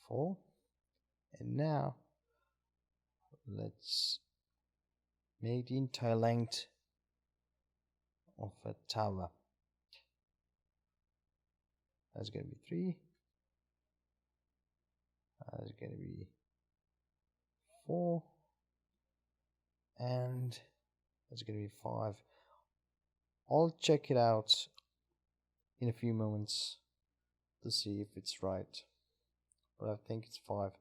4. And now let's make the entire length of a tower. That's going to be 3. That's going to be 4. And that's going to be 5. I'll check it out in a few moments to see if it's right, but I think it's 5.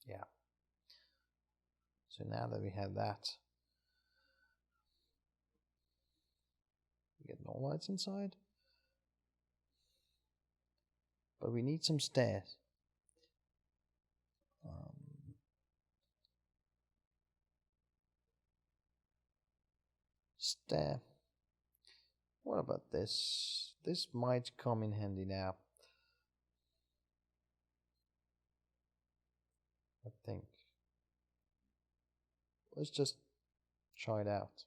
Yeah. So now that we have that, we get no lights inside, but we need some stairs. Stair. What about this? This might come in handy now, I think. Let's just try it out.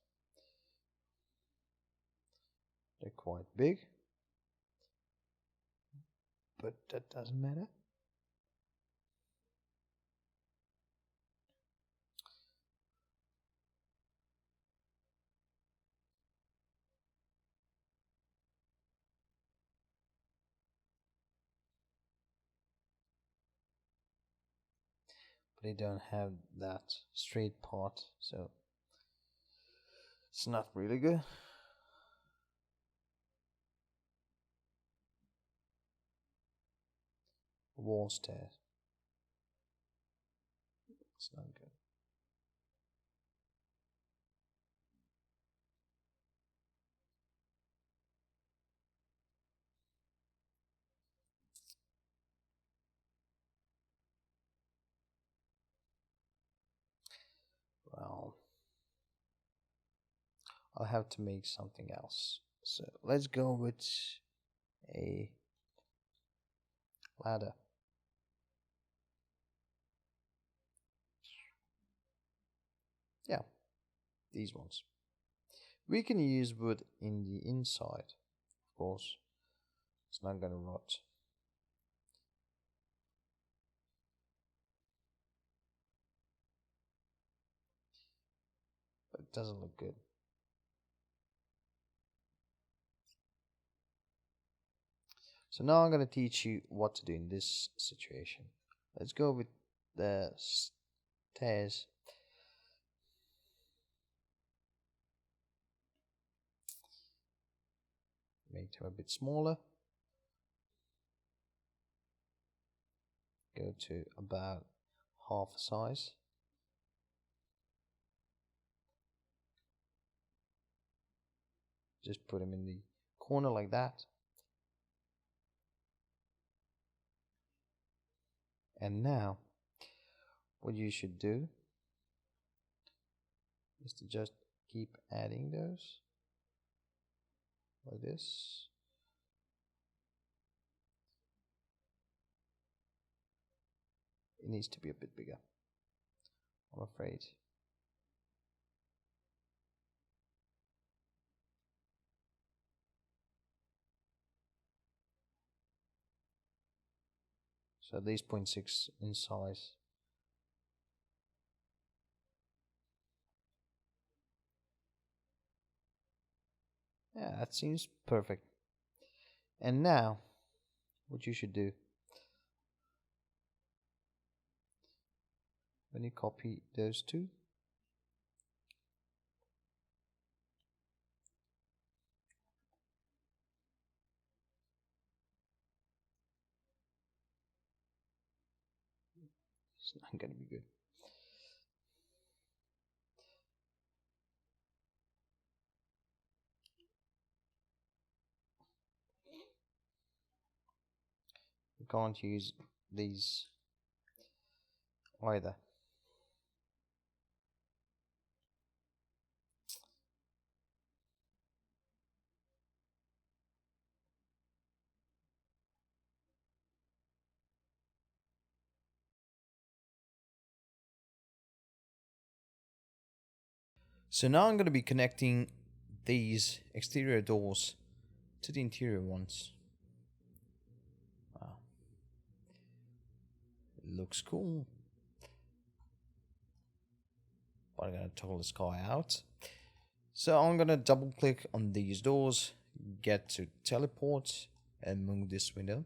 They're quite big, but that doesn't matter. But they don't have that straight part, so it's not really good. Wall stairs. It's not good. Well, I'll have to make something else. So let's go with a ladder. Yeah, these ones. We can use wood in the inside, of course. It's not gonna rot. But it doesn't look good. So now I'm gonna teach you what to do in this situation. Let's go with the stairs. Make them a bit smaller. Go to about half the size. Just put them in the corner like that. And now, what you should do is to just keep adding those like this. It needs to be a bit bigger, I'm afraid. So at least 0.6 in size. Yeah, that seems perfect. And now, what you should do, when you copy those two, it's not going to be good. You can't use these either. So now I'm going to be connecting these exterior doors to the interior ones. looks cool. But I'm gonna toggle the sky out. So I'm gonna double click on these doors, get to teleport, and move this window.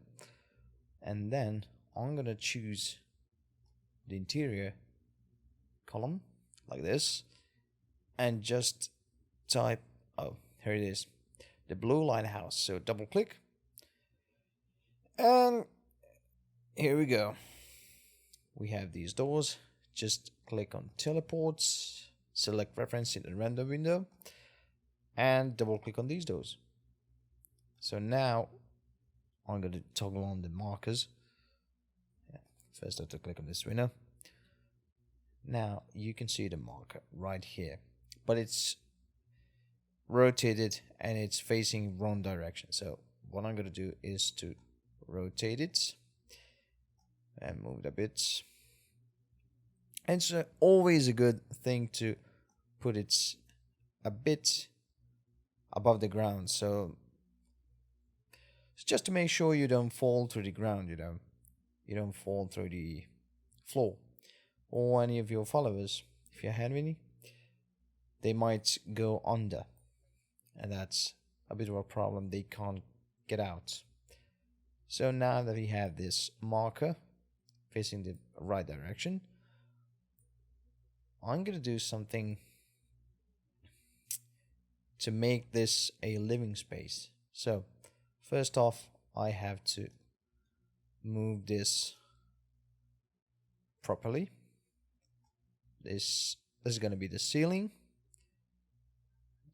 And then I'm gonna choose the interior column like this, and just type, oh, here it is, the Blue Lighthouse. So double click, and here we go. We have these doors. Just click on teleports, select reference in the render window, and double click on these doors. So now I'm going to toggle on the markers. First I have to click on this window. Now you can see the marker right here, but it's rotated and it's facing wrong direction. So what I'm going to do is to rotate it and move it a bit. And it's always a good thing to put it a bit above the ground, so it's just to make sure you don't fall through the ground, you don't fall through the floor. Or any of your followers, if you have any, they might go under, and that's a bit of a problem. They can't get out. So now that we have this marker facing the right direction, I'm going to do something to make this a living space. So first off, I have to move this properly. This is going to be the ceiling.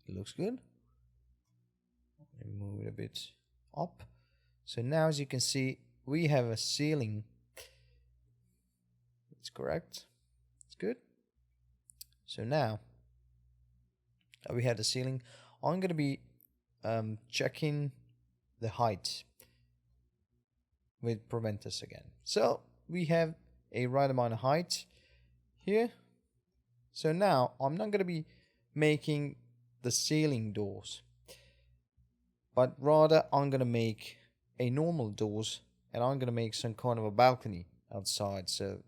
It looks good. Move it a bit up. So now, as you can see, we have a ceiling. It's correct. It's good. So now that we have the ceiling, I'm going to be checking the height with Proventus again. So we have a right amount of height here. So now I'm not going to be making the ceiling doors, but rather I'm going to make a normal doors, and I'm going to make some kind of a balcony outside, so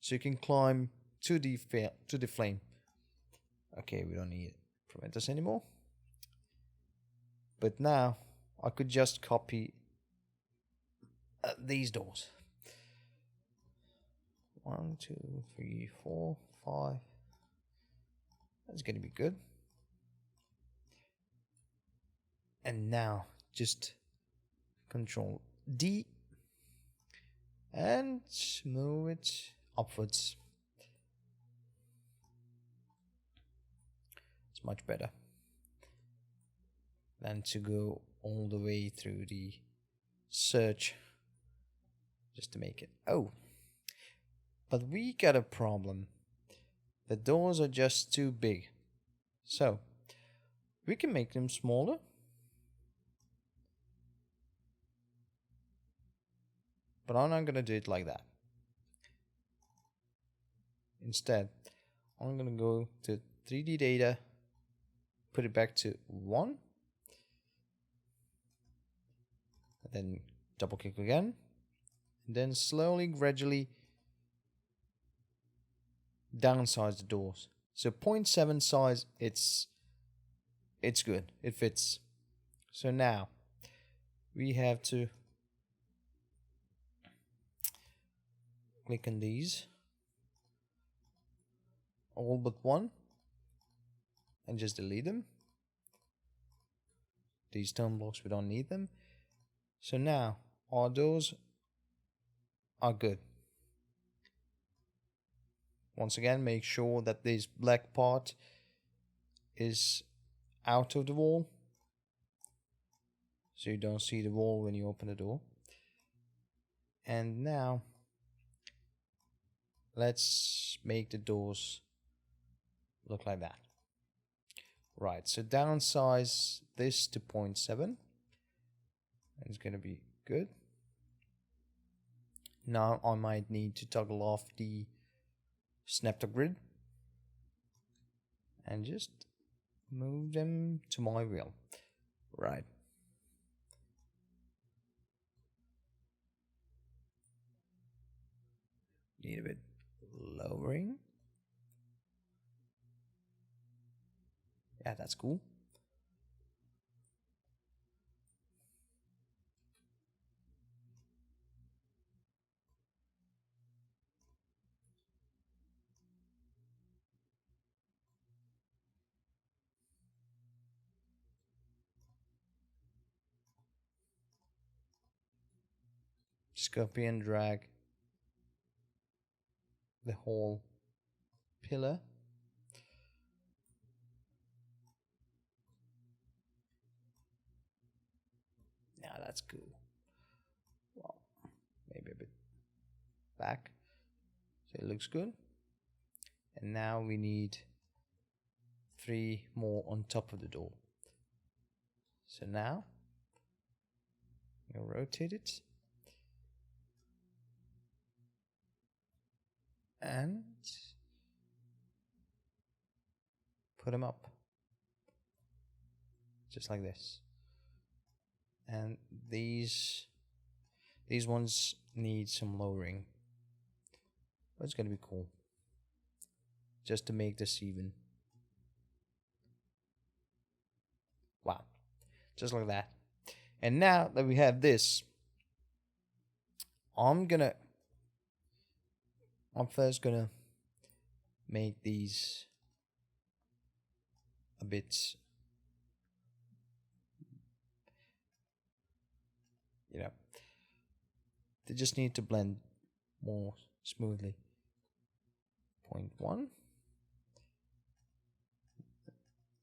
you can climb to the flame. Okay, we don't need Proventus anymore. But now I could just copy these doors. 1, 2, 3, 4, 5. That's going to be good. And now just Control D and move it upwards. It's much better than to go all the way through the search just to make it. Oh, but we got a problem. The doors are just too big. So we can make them smaller. But I'm not going to do it like that. Instead, I'm going to go to 3D data, put it back to 1, and then double click again, and then slowly, gradually downsize the doors. So 0.7 size, it's good, it fits. So now we have to click on these, all but one, and just delete them. These stone blocks, we don't need them. So now our doors are good. Once again, make sure that this black part is out of the wall, so you don't see the wall when you open the door. And now let's make the doors look like that. Right, so downsize this to 0.7, and it's going to be good. Now I might need to toggle off the snap to grid and just move them to my will. Right. Need a bit lowering. Yeah, that's cool. Just copy and drag the whole pillar. Now that's cool. Well, maybe a bit back so it looks good. And now we need 3 more on top of the door. So now you'll rotate it and put them up just like this. And these ones need some lowering, but it's gonna be cool just to make this even. Wow, just like that. And now that we have this, I'm first gonna make these a bit, you know, they just need to blend more smoothly. 0.1.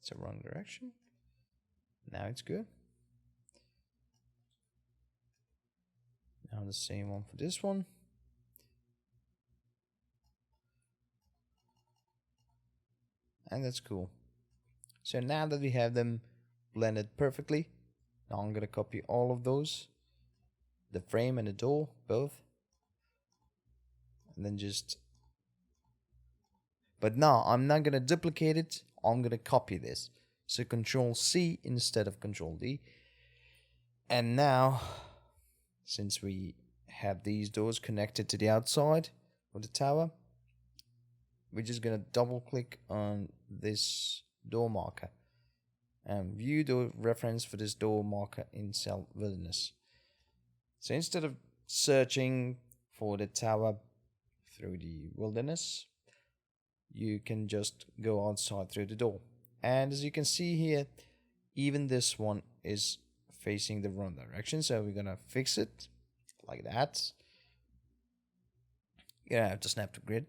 It's the wrong direction. Now it's good. Now the same one for this one. And that's cool. So now that we have them blended perfectly, now I'm gonna copy all of those, the frame and the door, both, and then just, but now I'm not gonna duplicate it, I'm gonna copy this. So Control C instead of Control D. And now, since we have these doors connected to the outside of the tower, we're just gonna double click on this door marker and view the reference for this door marker in cell wilderness. So instead of searching for the tower through the wilderness, you can just go outside through the door. And as you can see here, even this one is facing the wrong direction, so we're gonna fix it like that. You're gonna have to snap to grid,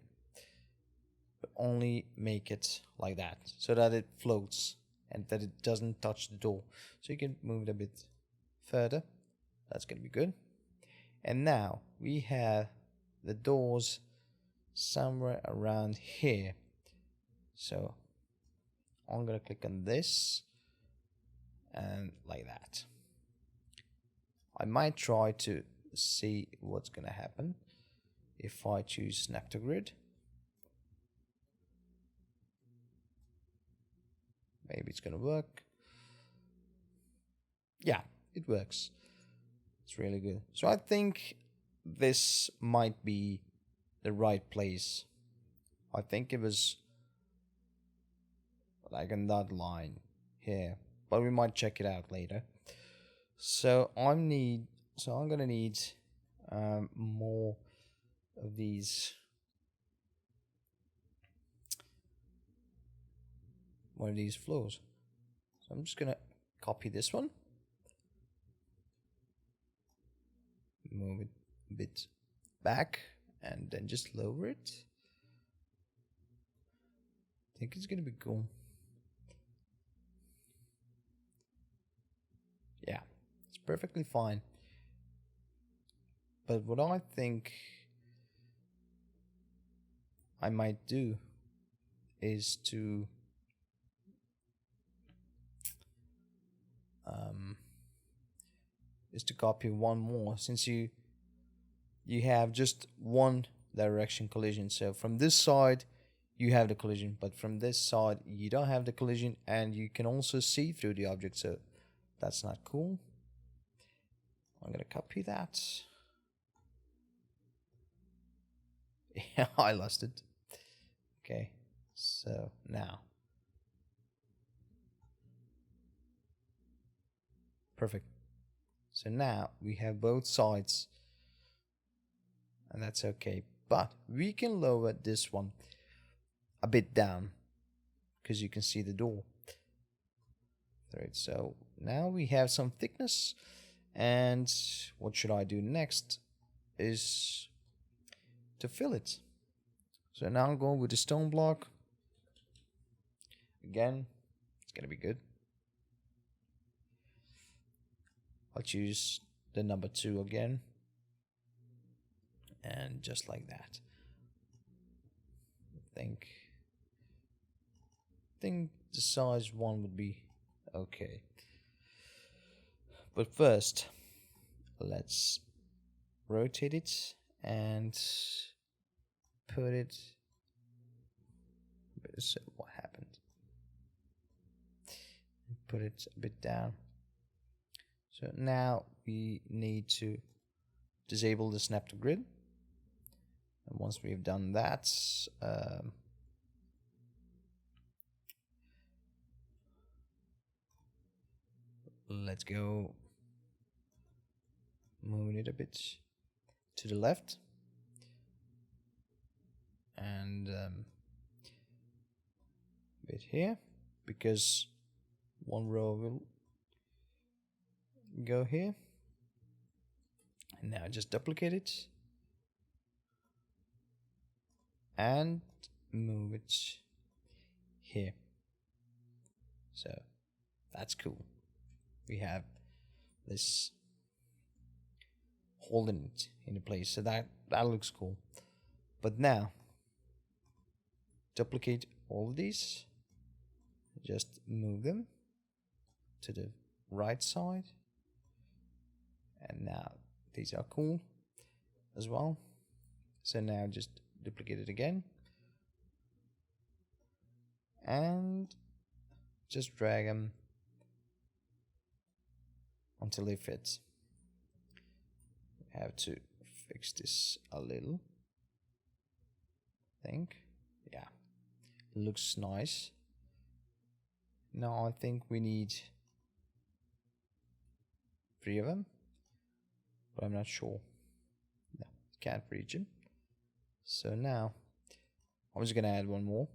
but only make it like that so that it floats and that it doesn't touch the door. So you can move it a bit further. That's gonna be good. And now we have the doors somewhere around here. So I'm gonna click on this and like that. I might try to see what's gonna happen if I choose snap to grid. Maybe it's gonna work. Yeah, it works. It's really good. So I think this might be the right place. I think it was like on that line here, but we might check it out later. So I'm gonna need more of these, floors. So I'm just gonna copy this one, move it a bit back, and then just lower it. I think it's gonna be cool. Yeah, it's perfectly fine. But what I think I might do is to copy one more, since you have just one direction collision. So from this side you have the collision, but from this side you don't have the collision, and you can also see through the object, so that's not cool. I'm gonna copy that. Yeah, I lost it. Okay, so now. Perfect. So now we have both sides, and that's okay. But we can lower this one a bit down because you can see the door. Right, so now we have some thickness, and what should I do next is to fill it. So now I'm going with the stone block. Again, it's gonna be good. I'll choose the number 2 again, and just like that. I think the size 1 would be okay. But first, let's rotate it and put it. So what happened? Put it a bit down. So now we need to disable the snap to grid. And once we've done that, let's go moving it a bit to the left, and a bit here, because one row will go here. And now just duplicate it and move it here. So that's cool. We have this holding it in place, so that looks cool. But now duplicate all of these, just move them to the right side, and now these are cool as well. So now just duplicate it again and just drag them until they fit. Have to fix this a little. I think, yeah, it looks nice. Now I think we need 3 of them, but I'm not sure. No, can't reach them. So now I'm just gonna add 1 more.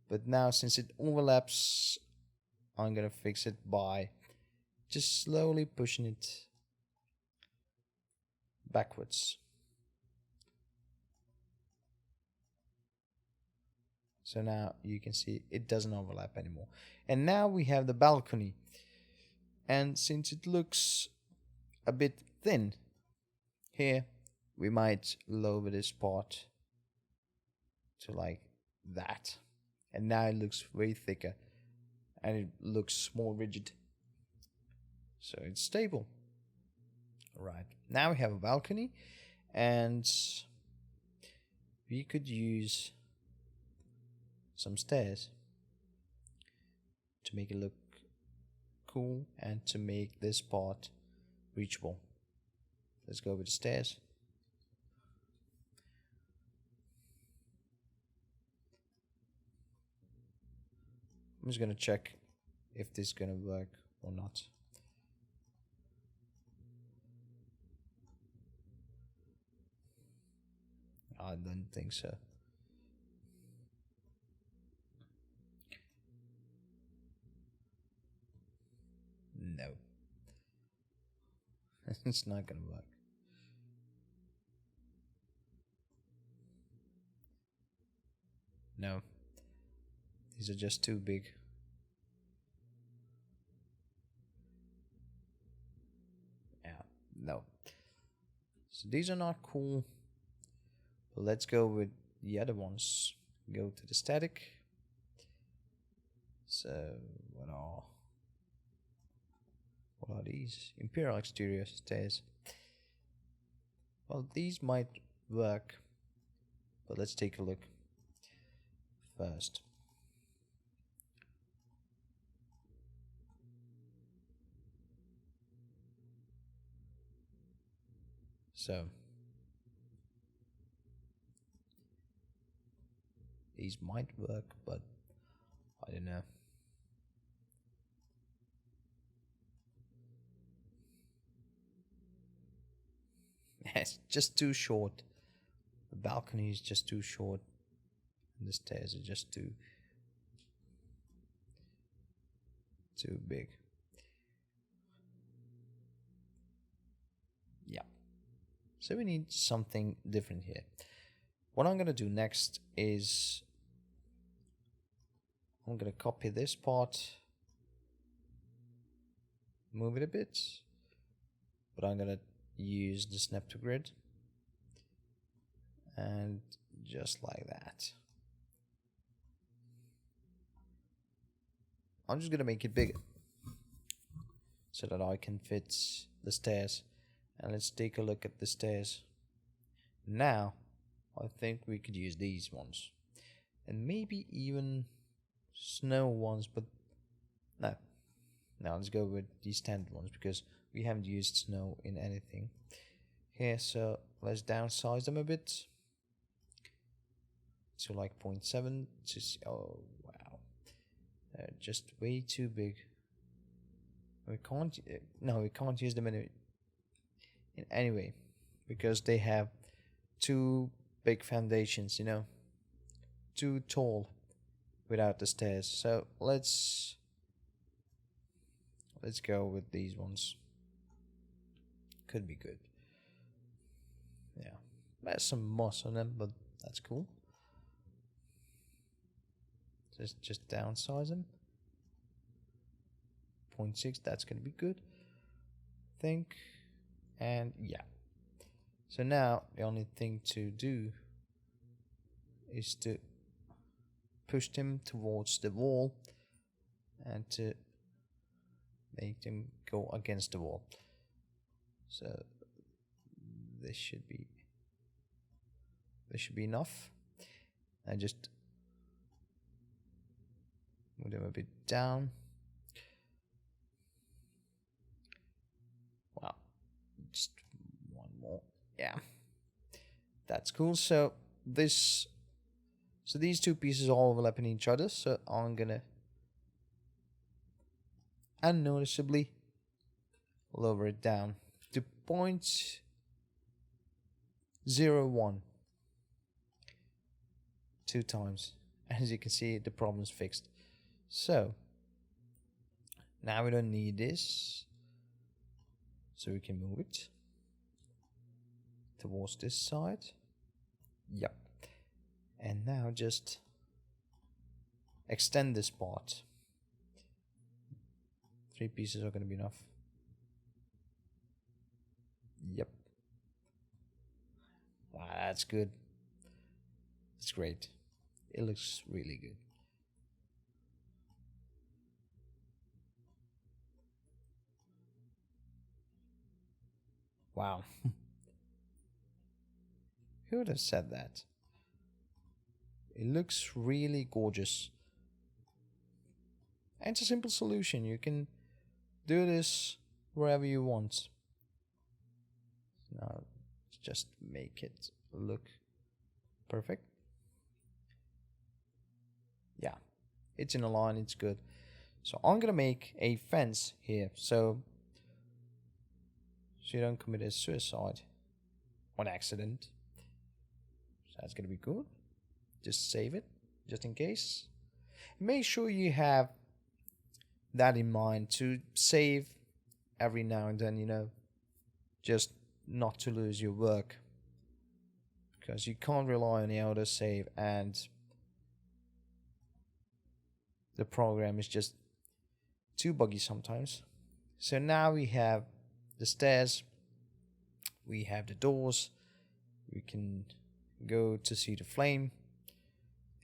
But now since it overlaps, I'm gonna fix it by just slowly pushing it backwards. So now you can see it doesn't overlap anymore. And now we have the balcony. And since it looks a bit thin here, we might lower this part to like that. And now it looks way thicker and it looks more rigid. So it's stable. Right, now we have a balcony, and we could use some stairs to make it look cool and to make this part reachable. Let's go with the stairs. I'm just gonna check if this is gonna work or not. I don't think so. No. It's not gonna work. No. These are just too big. Yeah, no. So these are not cool. But let's go with the other ones. Go to the static. So what are these? Imperial exterior stairs. Well, these might work, but let's take a look first. So These might work, but I don't know. It's just too short. The balcony is just too short. And the stairs are just too big. Yeah. So we need something different here. What I'm gonna do next is I'm gonna copy this part, move it a bit, but I'm gonna use the snap to grid, and just like that. I'm just gonna make it bigger so that I can fit the stairs. And let's take a look at the stairs. Now I think we could use these ones, and maybe even snow ones, but no. Now let's go with these standard ones because we haven't used snow in anything here. So let's downsize them a bit to like 0.7 to see. Oh wow, just way too big. We can't. No, we can't use them in any way because they have too big foundations. You know, too tall without the stairs. So let's go with these ones. Could be good. Yeah, there's some moss on them, but that's cool. Just downsize them. 0.6, that's gonna be good, I think. And yeah. So now the only thing to do is to push them towards the wall and to make them go against the wall. So this should be enough. And just move them a bit down. Wow, just one more. Yeah, that's cool. So these two pieces are overlapping each other. So I'm gonna unnoticeably lower it down to 0.01 2 times. As you can see, the problem's fixed. So now we don't need this, so we can move it towards this side. Yep. And now just extend this part. 3 pieces are going to be enough. Yep. Wow, that's good. It's great. It looks really good. Wow. Who would have said that? It looks really gorgeous. And it's a simple solution. You can do this wherever you want. Now, just make it look perfect. Yeah, it's in a line, it's good. So I'm gonna make a fence here, so you don't commit a suicide on accident. So that's gonna be good. Just save it, just in case. Make sure you have that in mind to save every now and then, you know, just not to lose your work, because you can't rely on the auto save and the program is just too buggy sometimes. So now we have the stairs, we have the doors, we can go to see the flame,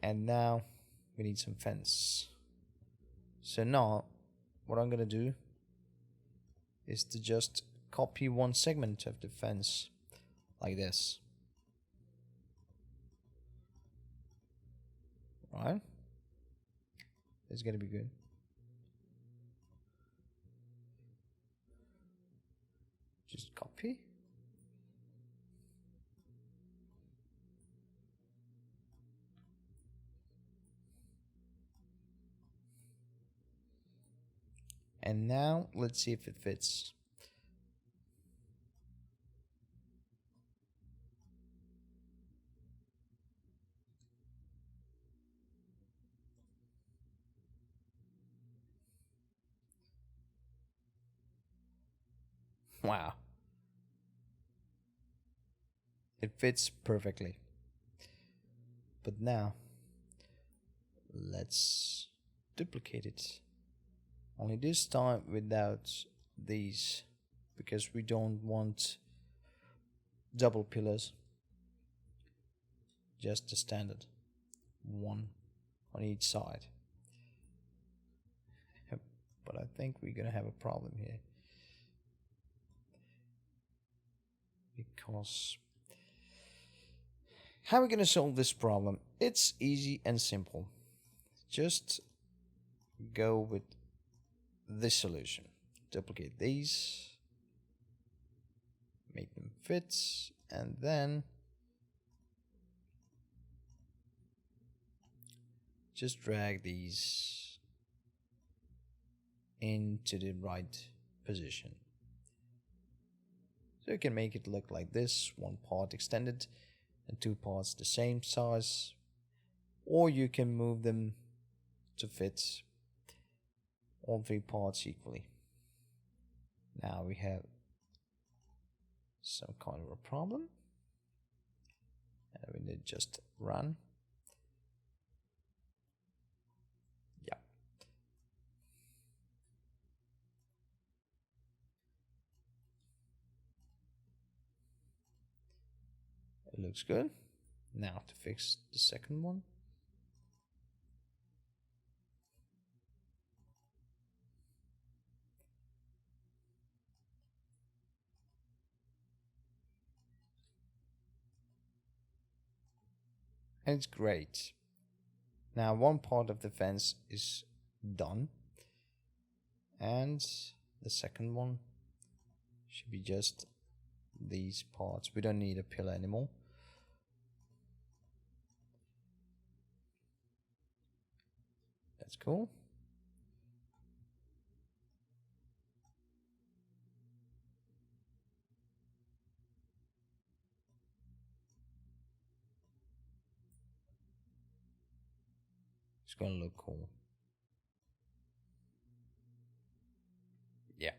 and now we need some fence. So now what I'm gonna do is to just copy one segment of the fence like this. Right? It's gonna be good. Just copy. And now let's see if it fits. Wow. It fits perfectly. But now let's duplicate it. Only this time without these, because we don't want double pillars. Just the standard one on each side. But I think we're gonna have a problem here, because how are we gonna solve this problem? It's easy and simple. Just go with this solution. Duplicate these, make them fit, and then just drag these into the right position. So you can make it look like this, one part extended and two parts the same size, or you can move them to fit all three parts equally. Now we have some kind of a problem, and we need just run. Yeah. It looks good. Now to fix the second one. And it's great. Now one part of the fence is done, and the second one should be just these parts. We don't need a pillar anymore. That's cool. It's gonna look cool. Yeah,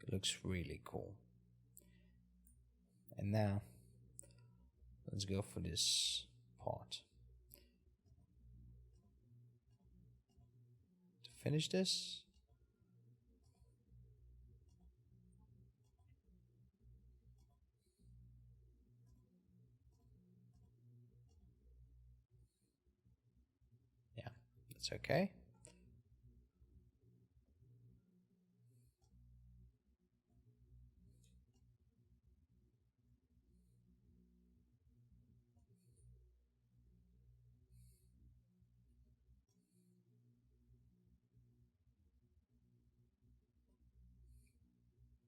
it looks really cool. And now let's go for this part. To finish this, yeah, that's okay.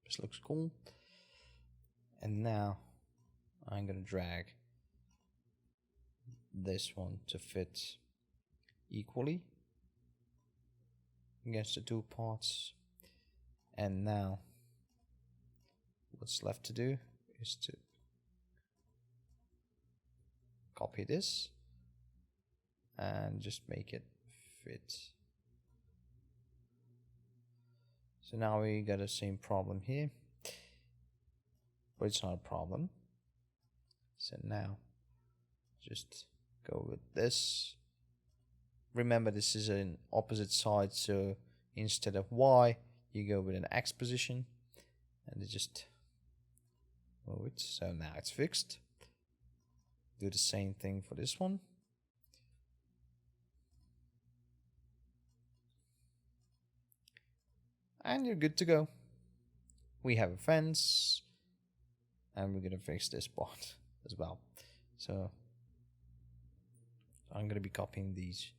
This looks cool. And now I'm gonna drag this one to fit equally against the two parts. And now what's left to do is to copy this and just make it fit. So now we got the same problem here, but it's not a problem. So now just go with this. Remember, this is an opposite side, so instead of Y you go with an X position, and just move it. So now it's fixed. Do the same thing for this one. And you're good to go. We have a fence, and we're gonna fix this part as well. So I'm gonna be copying these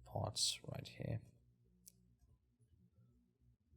parts right here.